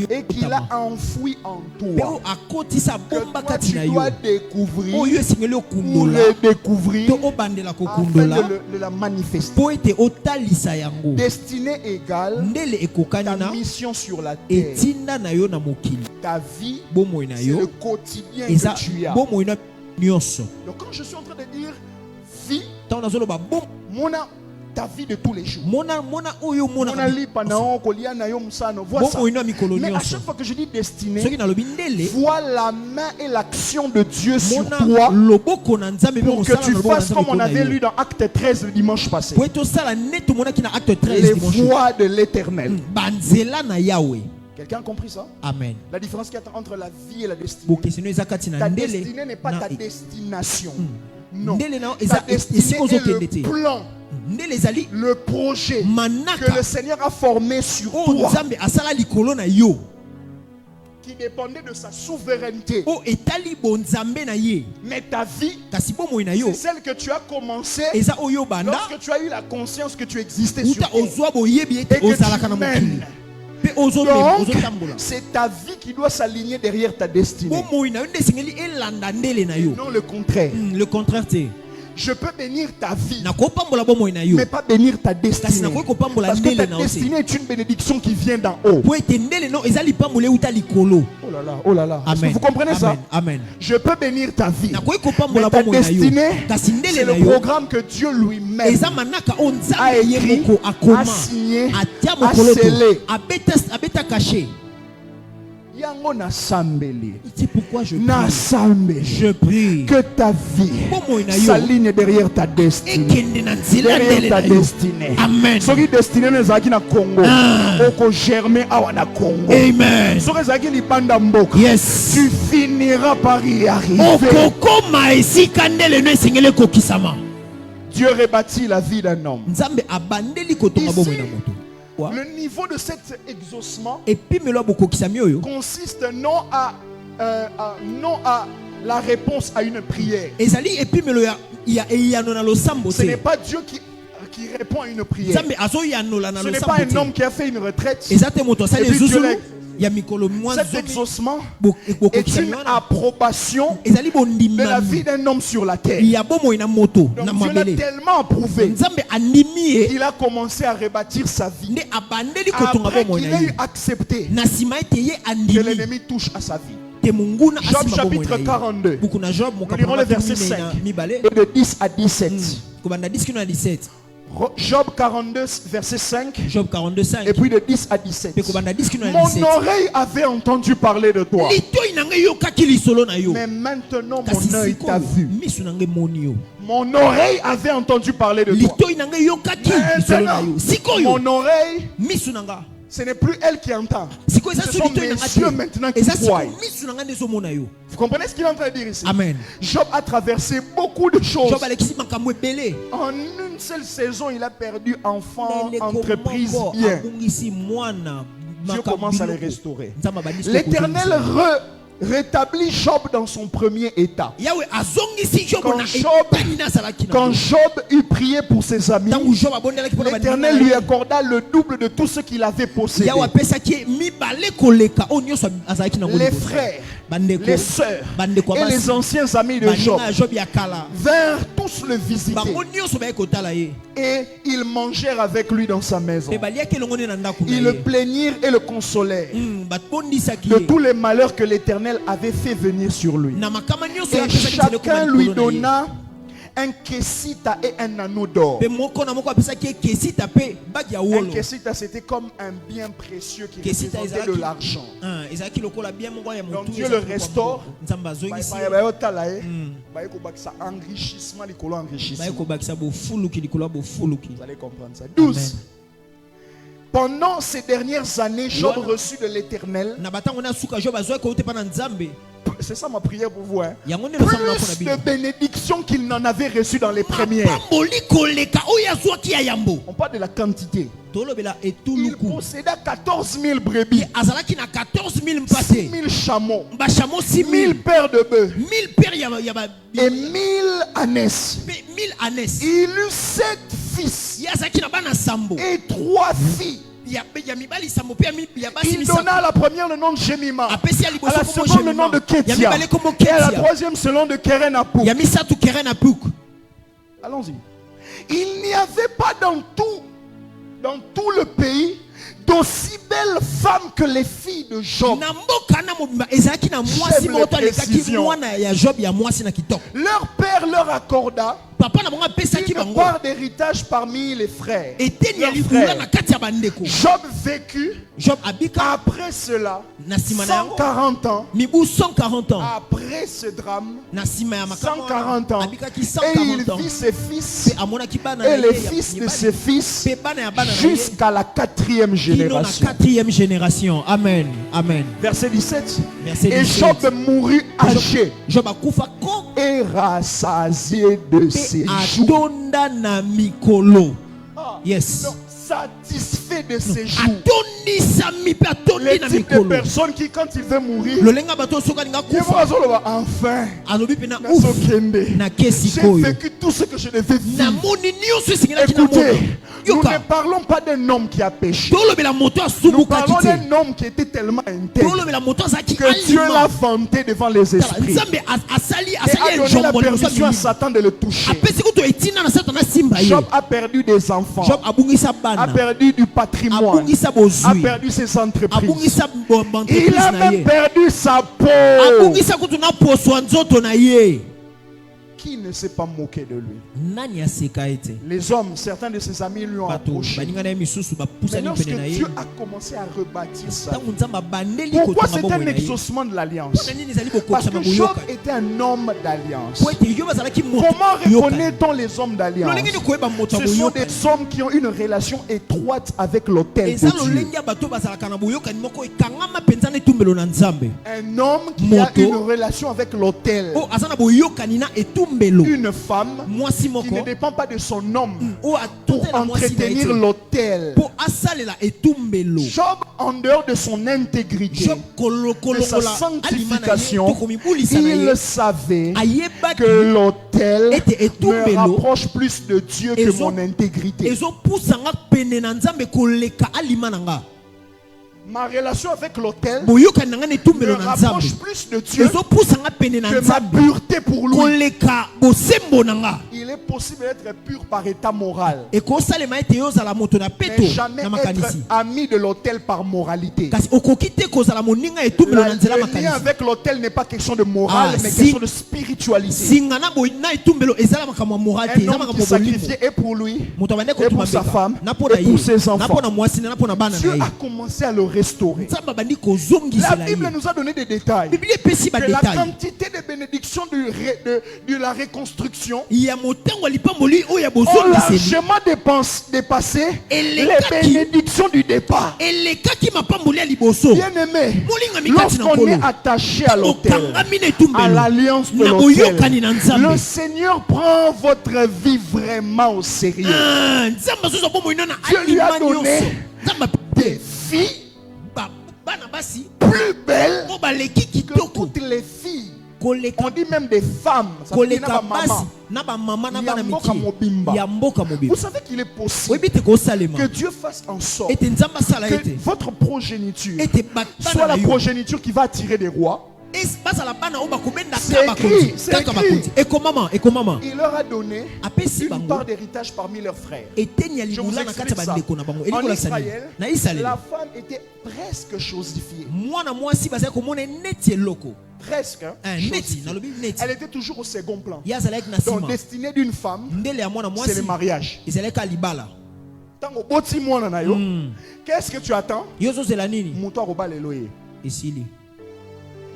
et qu'il a enfoui en toi, que toi tu dois découvrir ou redécouvrir afin de la manifester. Destinée égale ta mission sur la terre. Ta vie, c'est le quotidien que tu as. Donc quand je suis en train de dire vie, ta vie de tous les jours. Mais à chaque fois que je dis destinée, vois la main et l'action de Dieu sur toi pour que tu fasses comme on avait lu dans Acte 13 le dimanche passé. Les voies de l'Éternel. Quelqu'un a compris ça? Amen. La différence qu'il y a entre la vie et la destinée. Ta destinée n'est pas ta destination. Non. Ta destinée est le plan, le projet que le Seigneur a formé sur toi, qui dépendait de sa souveraineté. Mais ta vie, c'est celle que tu as commencée lorsque tu as eu la conscience que tu existais sur terre et que tu mènes. Donc, c'est ta vie qui doit s'aligner derrière ta destinée. Non, le contraire. Le contraire, je peux bénir ta vie, mais pas bénir ta destinée. Parce que ta destinée est une bénédiction qui vient d'en haut. Oh là là, oh là là. Vous comprenez ça? Amen. Je peux bénir ta vie, mais ta destinée, c'est le programme que Dieu lui-même a écrit, a signé, a scellé. C'est pourquoi je prie que ta vie s'aligne derrière ta destinée. Derrière ta destinée. Amen. Ce qui est destiné à Congo, au germer à Congo. Amen. Yes. Tu finiras par y arriver. Dieu rebâtit la vie d'un homme. Ici, le niveau de cet exaucement consiste non à la réponse à une prière. Ce n'est pas Dieu qui répond à une prière. Ce n'est pas un homme qui a fait une retraite. Cet exaucement est une approbation de la vie d'un homme sur la terre. Donc Dieu l'a tellement approuvé qu'il a commencé à rebâtir sa vie après qu'il ait accepté que l'ennemi touche à sa vie. Job chapitre 42. Nous lirons le verset 5 et de 10 à 17. Job 42 verset 5. Job 42 5. Et puis de 10 à 17. Mon oreille avait entendu parler de toi, mais maintenant mon œil t'a vu. Mon oreille avait entendu parler de toi, maintenant mon oreille, ce n'est plus elle qui entend, ce sont mes yeux maintenant qui voient. Vous comprenez ce qu'il est en train de dire ici? Amen. Job a traversé beaucoup de choses. En une seule saison, il a perdu enfants, entreprises, bien. Dieu commence à les restaurer. L'Éternel rétablit Job dans son premier état. Quand Job eut prié pour ses amis, l'Éternel lui accorda le double de tout ce qu'il avait possédé. Les frères, les sœurs et les anciens amis de Job vinrent tous le visiter et ils mangèrent avec lui dans sa maison. Ils le plaignirent et le consolèrent de tous les malheurs que l'Éternel avait fait venir sur lui. Et chacun lui donna un kessita et un anneau d'or. Un kessita, c'était comme un bien précieux qui représentait de l'argent. Donc Dieu le restaure. Enrichissement. Vous allez comprendre ça. 12. Pendant ces dernières années, Job reçut de l'Éternel. C'est ça ma prière pour vous. Plus de bénédictions qu'il n'en avait reçu dans les premières. On parle de la quantité. Il posséda 14 000 brebis, 6 000 chameaux, 1000 paires de bœufs et 1000 ânesses. Il eut 7 fils et 3 filles. Il donna à la première le nom de Jemima, à la seconde le nom de Ketia, et à la troisième selon de Keren Apuk. Allons-y. Il n'y avait pas dans tout le pays d'aussi belles femmes que les filles de Job. Leur père leur accorda une part d'héritage parmi les frères. Job vécut après cela 140 ans. Après ce drame, 140 ans. Et il vit ses fils et les fils de ses fils jusqu'à la 4e génération. Amen. Amen. Verset 17. Et Job mourut âgé et rassasié de ses jours. Yes. Donc, satisfait de ses jours. Les types de personnes qui, quand il veut mourir, enfin, j'ai vécu tout ce que je devais vivre. Écoutez, nous ne parlons pas d'un homme qui a péché. Nous parlons d'un homme qui était tellement intègre que Dieu l'a vanté devant les esprits et a donné la permission à Satan de le toucher. Job a perdu des enfants, a perdu du patrimoine, a perdu ses entreprises. Il a même perdu sa peau. Qui ne s'est pas moqué de lui? Les hommes, certains de ses amis lui ont approché. Mais lorsque Dieu a commencé à rebâtir ça, pourquoi c'est un exaucement de l'alliance? Parce que Job était un homme d'alliance. Comment reconnaît-on les hommes d'alliance? Ce sont des hommes qui ont une relation étroite avec l'autel de Dieu. Un homme qui a une relation avec l'autel. Une femme qui ne dépend pas de son homme pour entretenir l'autel. Job, en dehors de son intégrité, de sa sanctification, il savait que l'autel me rapproche plus de Dieu que mon intégrité. Ma relation avec l'autel me rapproche plus de Dieu que ma pureté pour lui. Il est possible d'être pur par état moral, mais jamais être ami de l'autel par moralité. Le lien avec l'autel n'est pas question de morale, mais question de spiritualité. Un homme qui sacrifiait et pour lui, et pour sa femme, et pour ses enfants. Dieu a commencé à le restaurer. La Bible nous a donné des détails. Que la quantité de bénédictions de la reconstruction ont largement dépassé les bénédictions du départ. Bien aimé, lorsqu'on est attaché à l'autel, à l'alliance de l'autel, le Seigneur prend votre vie vraiment au sérieux. Dieu lui a donné des filles plus belles que toutes les filles. On dit même des femmes. Ça veut dire vous savez qu'il est possible que Dieu fasse en sorte que votre progéniture soit la progéniture qui va attirer des rois. C'est écrit. Il leur a donné une part d'héritage parmi leurs frères. Je vous explique ça. En Israël, la femme était presque chosifiée. Presque. Elle était toujours au second plan. Donc, destinée d'une femme, c'est le mariage. Qu'est-ce que tu attends?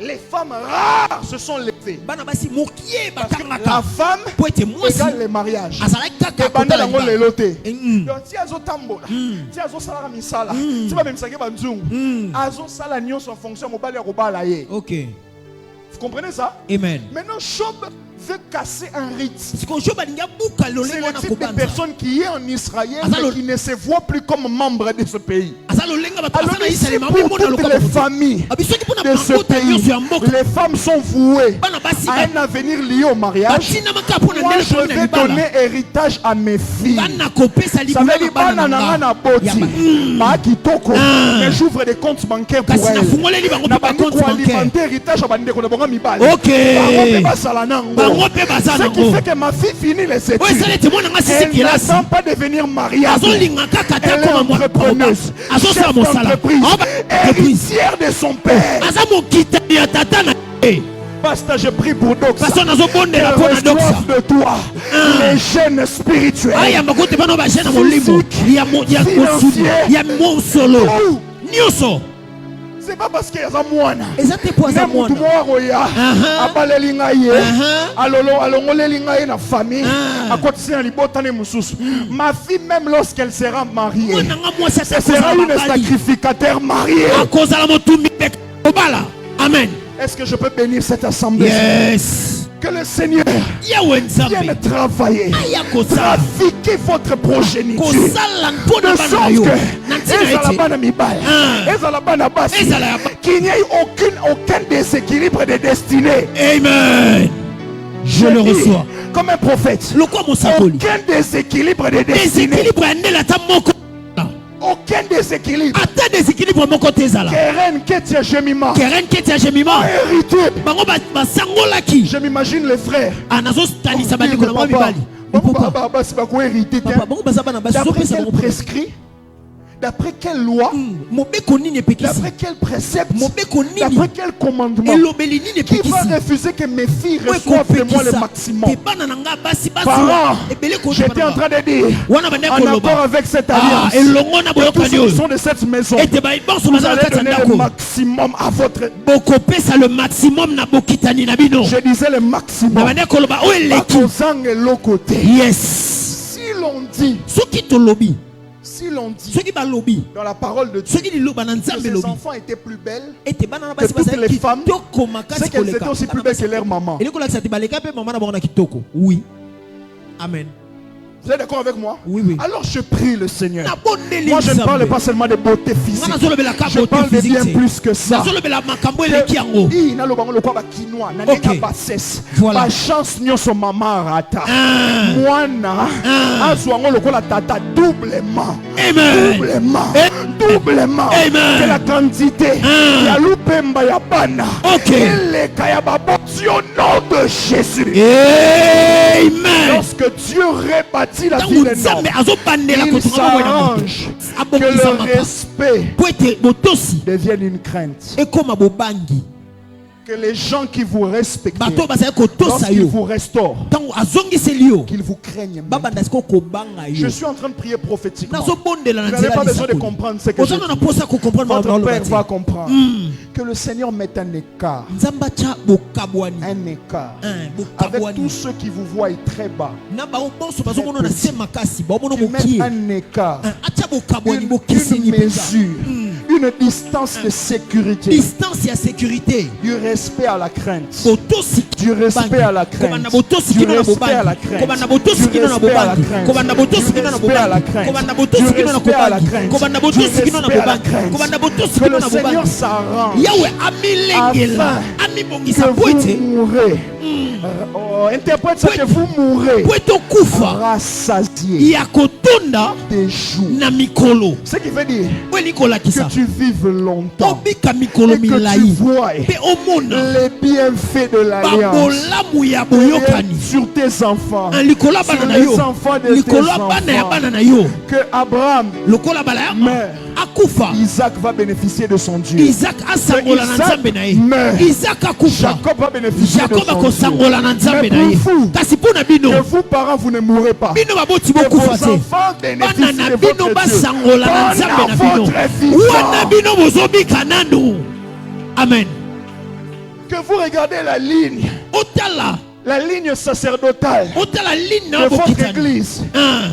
Les femmes rares se sont levées. Parce que la femme égale le mariage. Vous comprenez ça? Amen. Maintenant, Job veut casser un rite. C'est le type de personne qui est en Israël mais qui ne se voit plus comme membre de ce pays. Alors ici, pour toutes les familles de ce pays, les femmes sont vouées à un avenir lié au mariage. Moi, je vais donner héritage à mes filles. Ça veut dire mais j'ouvre des comptes bancaires pour elles. Ok. Ce qui fait que ma fille finit les études. Elle n'attend pas devenir mariable. Elle est entrepreneuse, chef d'entreprise, héritière de son père. Pasteur, je prie pour Doxa. Que reçoivent de toi les gènes spirituels, financiers. C'est pas parce qu'il y a un moine. Ma fille, même lorsqu'elle sera mariée, ce sera une sacrificateur mariée. Amen. Est-ce que je peux bénir cette assemblée? Yes. Que le Seigneur vienne travailler, trafiquer votre progéniture, de sorte qu'il n'y ait aucun déséquilibre de destinée. Amen. Je le reçois. Comme un prophète. Aucun déséquilibre de destinée. Aucun déséquilibre. Je m'imagine les frères. D'après quel prescrit, d'après quelle loi, d'après quel précepte, d'après quel commandement, qui va refuser que mes filles reçoivent de moi le maximum? Parents, j'étais en train de dire, en accord avec cette alliance, que tous ceux qui sont de cette maison, vous allez donner le maximum à votre... Je disais le maximum. Yes. Si l'on dit dans la parole de Dieu que ces enfants étaient plus belles que toutes les femmes, c'est qu'elles étaient aussi plus belles que leur maman. Oui. Amen. Vous êtes d'accord avec moi? Oui, oui. Alors je prie le Seigneur. Moi je ne parle pas seulement de beauté physique. Je parle de bien plus que ça. La chance n'y a maman rata. Mwana azwango lokola tata doublement. Doublement. Que la quantité ya lupemba ya bana. Le kayaba au nom de Jésus. Amen. Lorsque Dieu rebâtit la vie des hommes, il s'arrange que le respect devienne une crainte. Que les gens qui vous respectent, lorsqu'ils vous restaurent, qu'ils vous craignent. Je suis en train de prier prophétiquement. Vous n'avez pas besoin de comprendre ce que je dis. Votre Père va comprendre. Que le Seigneur mette un écart. Un écart. Avec tous ceux qui vous voient très bas. Qu'il mette un écart. Une mesure. Une distance de sécurité. Du respect à la crainte. Du respect à la crainte. Du respect à la crainte. Du respect à la crainte. Du respect à la crainte. Du respect à la crainte. Du respect à la crainte. Que le Seigneur s'arrange afin que vous mourrez. Interprète ça, que vous mourrez rassasié des jours. Ce qui veut dire que tu vives longtemps et que tu vois les bienfaits de l'alliance sur tes enfants, sur les enfants de tes enfants. Que Abraham meurt, Isaac va bénéficier de son Dieu. Isaac meurt, Jacob va bénéficier de son Dieu. Mais pour vous, que vous parents vous ne mourrez pas, que vos enfants bénéficient de votre Dieu pendant votre vivant. Amen. Que vous regardez la ligne, la ligne sacerdotale de votre église,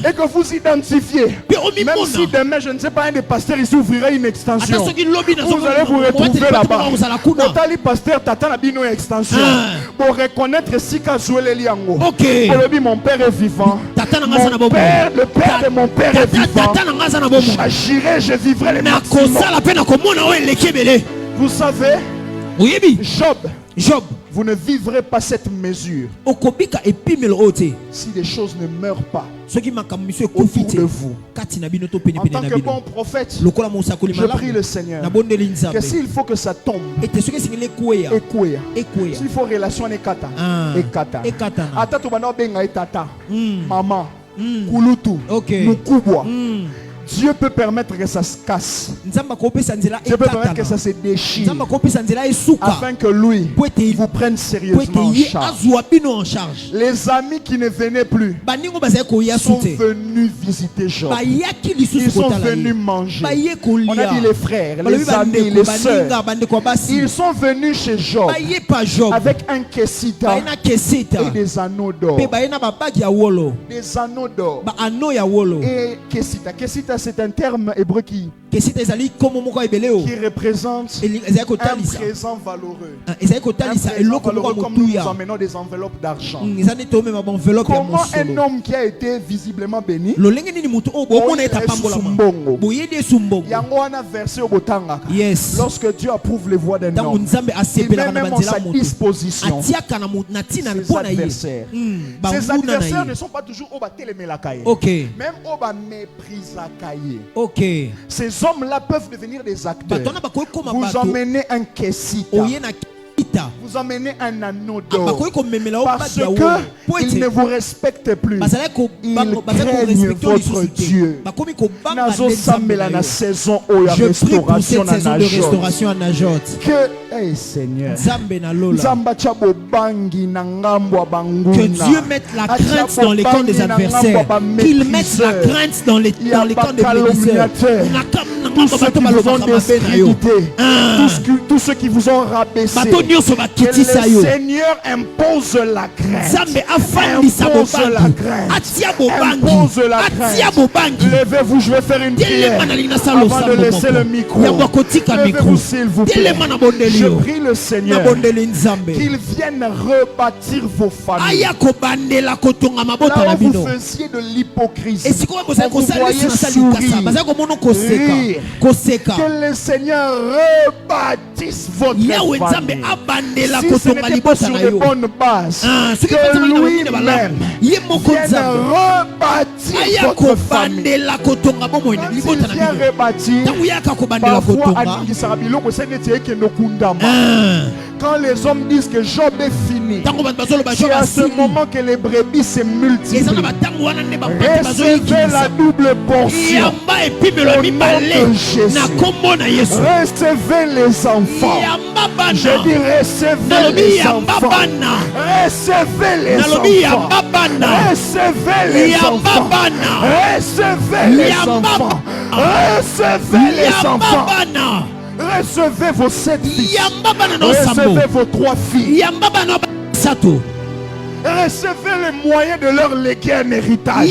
et que vous identifiez, même si demain, je ne sais pas, un des pasteurs ici ouvrirait une extension, vous allez vous retrouver là-bas. Otali pasteur Tata Nabino extension pour reconnaître si Kazouele Liango. Mon père est vivant. Mon père, le père de mon père est vivant. J'agirai, je vivrai le maximum. Vous savez, Job vous ne vivrez pas cette mesure si les choses ne meurent pas autour de vous. En tant que bon prophète, je prie le Seigneur que s'il faut que ça tombe, s'il faut relation avec Kata, maman, Kulutu, Mukubwa, Dieu peut permettre que ça se casse. Dieu peut permettre que ça se déchire, afin que lui vous prenne sérieusement en charge. Les amis qui ne venaient plus sont venus visiter Job. Ils sont venus manger. On a dit les frères, les amis, les sœurs. Ils sont venus chez Job avec un kessita et des anneaux d'or. Des anneaux d'or et kessita. Kessita, c'est un terme hébreu qui représente un présent valeureux. Comme nous emmenons des enveloppes d'argent. Comment un homme qui a été visiblement béni, lorsque Dieu approuve les voies d'un homme, il met même en sa disposition ses adversaires. Ces adversaires ne sont pas toujours au bâté les mélakaye, même au bas méprise la cahier. Ces hommes-là peuvent devenir des acteurs. Vous emmenez un kessita, vous emmenez un anneau d'or, parce qu'ils ne vous respectent plus. Ils craignent votre Dieu. Je prie pour cette saison de restauration à Najot. Que, Seigneur, que Dieu mette la crainte dans les camps des adversaires, qu'il mette la crainte dans les camps des bénisseurs. Tous ceux qui vous ont rabaissé, que le Seigneur impose la crainte. Impose la crainte. Levez-vous, je vais faire une prière avant de laisser le micro. Levez-vous s'il vous plaît. Je prie le Seigneur qu'il vienne rebâtir vos familles. Là où vous faisiez de l'hypocrisie, on vous voyait sourire, rire. Que le Seigneur rebâtisse votre famille. Si ce n'était pas sur de bonnes bases, que lui-même vienne rebâtir votre famille. S'il vient rebâtir, parfois quand les hommes disent que Job est fini, c'est à ce moment que les brebis se multiplient. Recevez la double portion au nom de Jésus. Recevez les enfants. Je dis recevez les enfants. Recevez les enfants. Recevez les enfants. Recevez les enfants. Recevez les enfants. Recevez vos 7 fils. Recevez vos 3 filles. Recevez les moyens de leur léguer un héritage.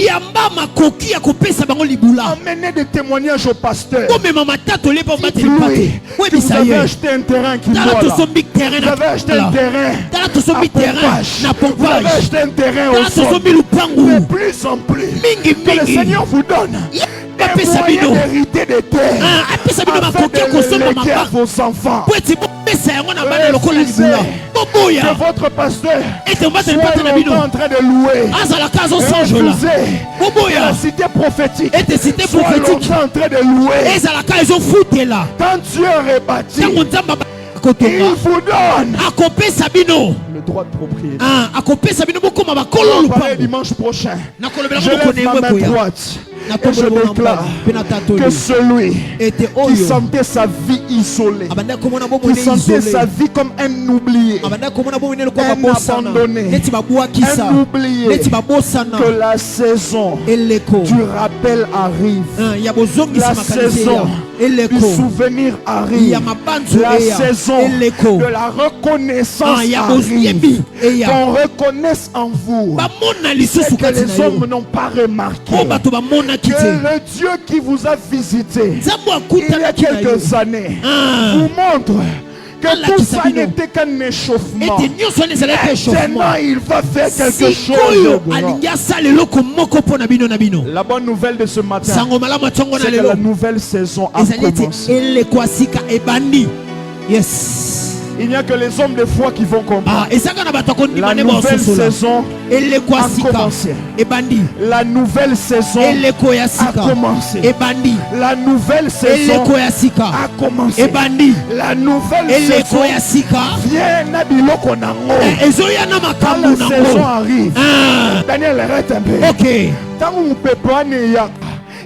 Amenez des témoignages au pasteur. Dites-lui que vous avez acheté un terrain qui doit là. Vous avez acheté un terrain à Pompage. Vous avez acheté un terrain au sol. De plus en plus, que le Seigneur vous donne des moyens d'hériter des terres afin de les léguer à vos enfants. Que votre pasteur soit longtemps en train de louer. Refusez que la cité prophétique soit longtemps en train de louer. Quand Dieu rebâtit, il vous donne le droit de propriété. On va parler dimanche prochain. Je lève ma main droite et je déclare que celui qui sentait sa vie isolée, qui sentait sa vie comme un oublié, un abandonné, un oublié, que la saison du rappel arrive, la saison du souvenir arrive, la saison de la reconnaissance arrive, qu'on reconnaisse en vous ce que les hommes n'ont pas remarqué, que le Dieu qui vous a visité il y a quelques années vous montre que tout ça n'était qu'un échauffement. Maintenant il va faire quelque chose. La bonne nouvelle de ce matin, c'est que la nouvelle saison a commencé. Yes. Il n'y a que les hommes de foi qui vont comprendre. La nouvelle saison a commencé. La nouvelle saison a commencé. La nouvelle saison a commencé. La nouvelle saison vient na biloko nango. Quand la saison arrive, Daniel, arrête un peu. Ok. Tant que peuple ya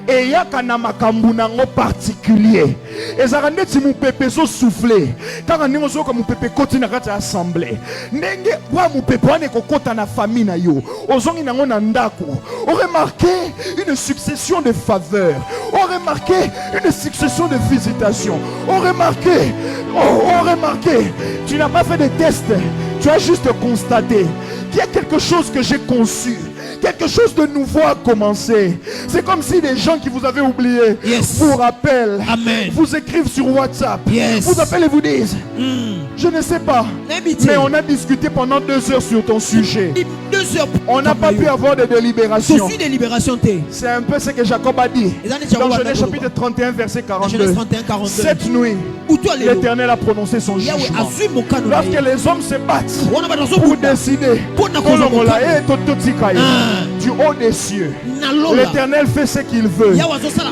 et ya kana makambu nango particulier. Ezara neti mu pepe so souffler. Quand ningo so ka mu pepe koti na kati assemblée. Ndenge wa mu pepe wane kokota na famille na yo. Ozongi nango na ndako. On remarqué une succession de faveurs. On remarqué une succession de visitations. On remarqué, tu n'as pas fait de test. Tu as juste constaté qu'il y a quelque chose que j'ai conçu. Quelque chose de nouveau a commencé. C'est comme si des gens qui vous avaient oublié vous rappellent. Amen. Vous écrivent sur WhatsApp. Vous appellent et vous disent je ne sais pas. Mais on a discuté pendant 2 heures sur ton sujet. 2 heures. On n'a pas pu avoir de délibération. C'est un peu ce que Jacob a dit. Dans Genèse chapitre 31 verset 42. Cette nuit, l'Éternel a prononcé son jugement. Lorsque les hommes se battent pour décider du haut des cieux, l'Éternel fait ce qu'il veut.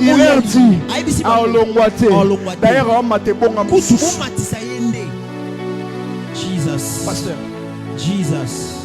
Il leur dit d'ailleurs Jesus. Pasteur, Jesus.